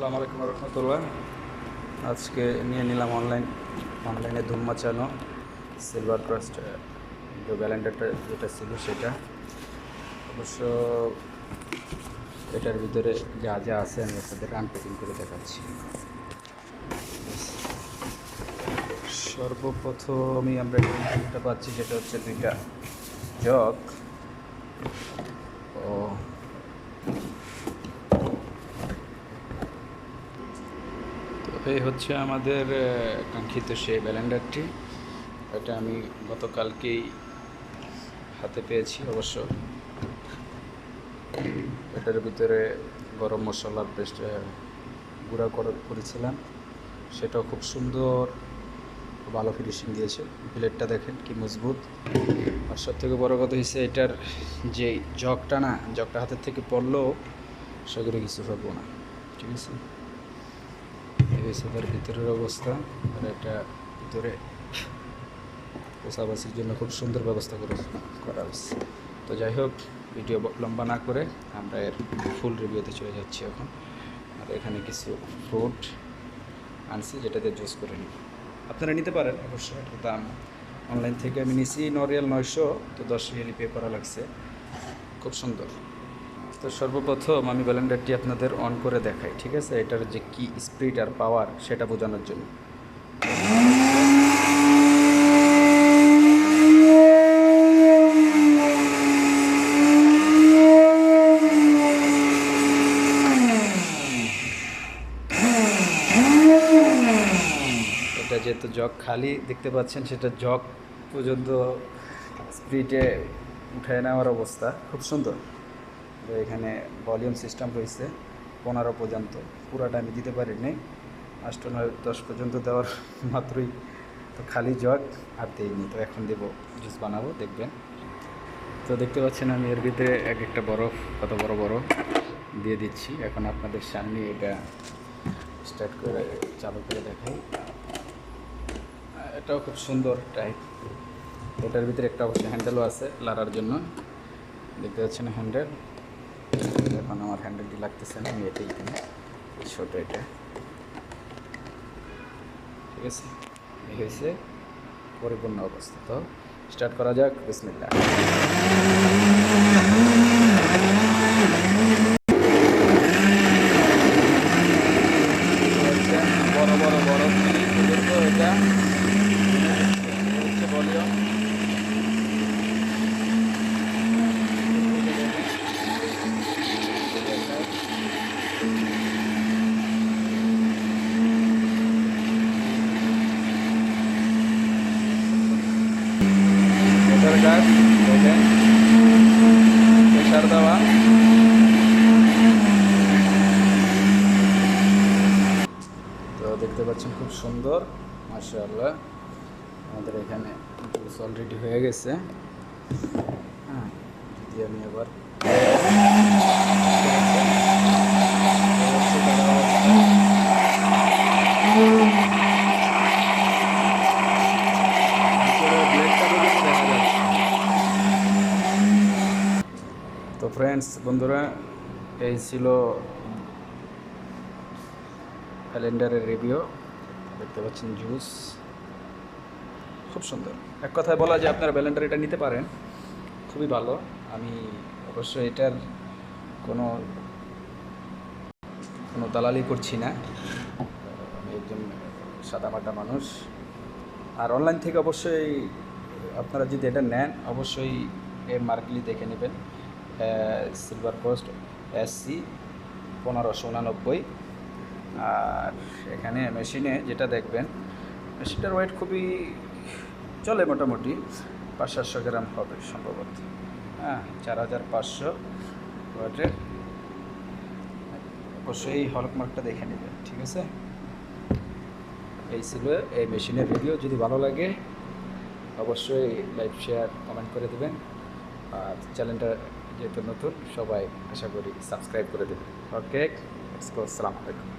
আসসালামু আলাইকুম রহমতুল্লাহ। আজকে নিয়ে নিলাম অনলাইনে ধুম মাচানো সিলভার ক্রাস্ট ব্যালেন্ডারটা যেটা ছিল সেটা। অবশ্য এটার ভিতরে যা যা আছে আমি আপনাদের আনপ্যাকিং করে দেখাচ্ছি। সর্বপ্রথমই আমরা যেটা পাচ্ছি সেটা হচ্ছে দুইটা জগ ও এই হচ্ছে আমাদের কাঙ্ক্ষিত সেই ব্যালেন্ডারটি। এটা আমি গতকালকেই হাতে পেয়েছি। অবশ্য এটার ভিতরে গরম মশলার পেস্ট গুঁড়া করেছিলাম, সেটাও খুব সুন্দর ভালো ফিনিশিং দিয়েছে। প্লেটটা দেখেন কি মজবুত। আর সব থেকে বড়ো কথা হচ্ছে এটার যে জগটা হাতের থেকে পড়লেও সেগুলো কিছু পাবো না। ঠিক আছে, এই হচ্ছে তার ভিতরের অবস্থা। আর এটা ভিতরে পোষাবাসির জন্য খুব সুন্দর ব্যবস্থা করা হয়েছে। তো যাই হোক, ভিডিও লম্বা না করে আমরা এর ফুল রিভিউতে চলে যাচ্ছি এখন। আর এখানে কিছু ফ্রুট আনছি যেটাতে জুস করে নিই, আপনারা নিতে পারেন। অবশ্য এটার দাম অনলাইন থেকে আমি নিছি নরিয়াল 900, তো 10 রিয়ালি পে করা লাগছে। খুব সুন্দর। তো সর্বপ্রথম আমি ব্লেন্ডারটি আপনাদের অন করে দেখাই, ঠিক আছে? এটার যে কি স্পিড আর পাওয়ার সেটা বোঝানোর জন্য। এটা যেহেতু জগ খালি দেখতে পাচ্ছেন, সেটা জগ পর্যন্ত স্পিডে উঠায় নেওয়ার অবস্থা খুব সুন্দর। তো এখানে ভলিউম সিস্টেম রয়েছে 15 পর্যন্ত, পুরাটা আমি দিতে পারিনি, 8, 9, 10 পর্যন্ত দেওয়ার মাত্রই তো খালি জগ আর দিইনি। তো এখন দেবো, জুস বানাবো, দেখবেন। তো দেখতে পাচ্ছেন আমি এর ভিতরে এক একটা বরফ কত বড় বড় দিয়ে দিচ্ছি। এখন আপনাদের সামনে এটা স্টার্ট করে চালু করে দেখাই। এটাও খুব সুন্দর টাইপ। এটার ভিতরে একটা অবশ্যই হ্যান্ডেলও আছে লাড়ার জন্য, দেখতে পাচ্ছেন হ্যান্ডেল। এখন আমার হ্যান্ডেলটি লাগতেছে না, আমি এটাই কিনে ছোটো এটা। ঠিক আছে, এই হয়েছে পরিপূর্ণ অবস্থা। তো স্টার্ট করা যাক, বিসমিল্লাহ। বড় বড় বড় এটা হচ্ছে ভলিউম। মোটর গাছ দেখেন, প্রেশার দেওয়া। তো দেখতে পাচ্ছেন খুব সুন্দর, মাশাআল্লাহ। আমাদের এখানে জুস অলরেডি হয়ে গেছে। হ্যাঁ, যদি আমি এবার তো ফ্রেন্ডস, বন্ধুরা, এই ছিল ব্লেন্ডারের রিভিউ। দেখতে পাচ্ছেন জুস খুব সুন্দর। এক কথায় বলা যায় আপনারা ব্লেন্ডার এটা নিতে পারেন, খুবই ভালো। আমি অবশ্যই এটার কোনো দালালি করছি না, আমি একজন সাদামাটা মানুষ। আর অনলাইন থেকে অবশ্যই আপনারা যদি এটা নেন, অবশ্যই এর মার্কলি দেখে নেবেন। Silver crust SC 1589। আর এখানে মেশিনে যেটা দেখবেন, মেশিনটার ওয়েট খুবই চলে, মোটামুটি 500-700 গ্রাম হবে সম্ভবত। হ্যাঁ, 4500 ওয়েটের। অবশ্যই হলমার্কটা দেখে নেবেন, ঠিক আছে? এই ছিল এই মেশিনের রিভিউ। যদি ভালো লাগে অবশ্যই লাইক, শেয়ার, কমেন্ট করে দেবেন। আর চ্যানেলটা যেহেতু নতুন, সবাই আশা করি সাবস্ক্রাইব করে দেবেন। ওকে, আসসালামু আলাইকুম।